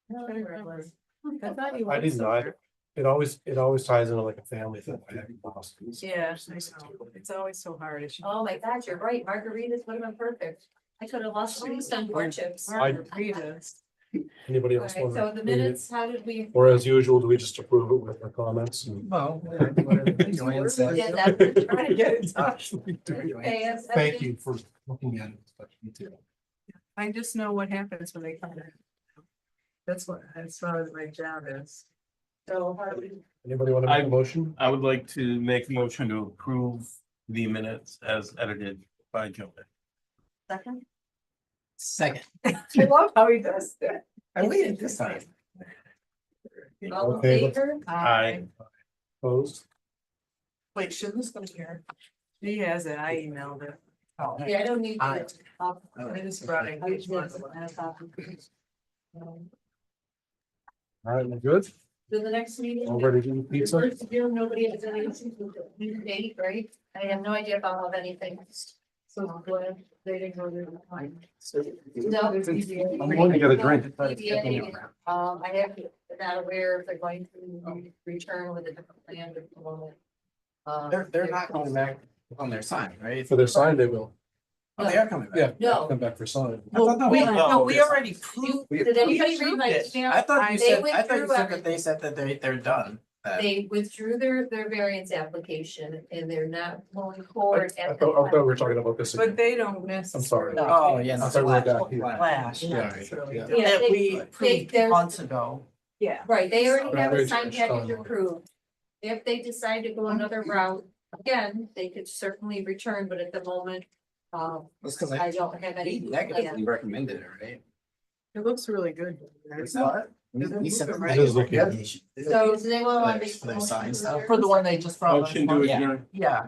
I don't remember. I thought you I went didn't know. somewhere. It always ties into like a family thing. I haven't lost. Yeah, I know. It's always so hard. It should- Oh my God, you're right, margaritas would have been perfect. I could have lost some corn chips. All Margaritas. Anybody else? right, want so the minutes, how did we? Or as usual, do we just approve it with the comments? Well, whatever Joanne said. Yeah, that's what we're trying to get. Get it done. Okay, that's- Thank you for looking at it. Me too. I just know what happens when they come in. That's what my job is. So how do we? Anybody want to make a motion? I would like to make a motion to approve the minutes as edited by Joe. Second? Second. I love how he does that. I waited this time. All in Okay, favor? Aye. Opposed? Wait, shouldn't this go here? He has it. I emailed it. Oh, Yeah, I don't need Aye. to. I'll- I just brought it. I just want to copy. All right, we're good. To the next meeting. All ready to eat pizza? First of June, nobody has any new date, right? I have no idea if I'll have anything. So glad they didn't go to the time. No, there's ZBA. I'm going to get a drink. ZBA, I have, not aware if they're going to return with a different plan at the moment. They're not coming back on their sign, right? For their sign, they will. Oh, they are coming back. Yeah. No. Come back for sign. Well, we, no, we already You- proved. Did anybody read my approved it. email? I thought you They said, I went thought you through said that they said that they're done. That- They withdrew their variance application and they're not moving forward I at thought we the. were talking about this. But they don't miss. I'm sorry. Oh, yeah. I thought we were back here. Flash. Yeah. Yeah. Yeah, That they- we approved there's- months ago. Yeah. Right, they already have a Very sign good. package approved. If they decide to go another route, again, they could certainly return, but at the moment, That's because I don't have he any. negatively recommended it, right? It looks really good. What? He said. It is looking good. So, does anyone want to For their sign stuff? For the one they just brought. Motion to Yeah. adjourn. Yeah.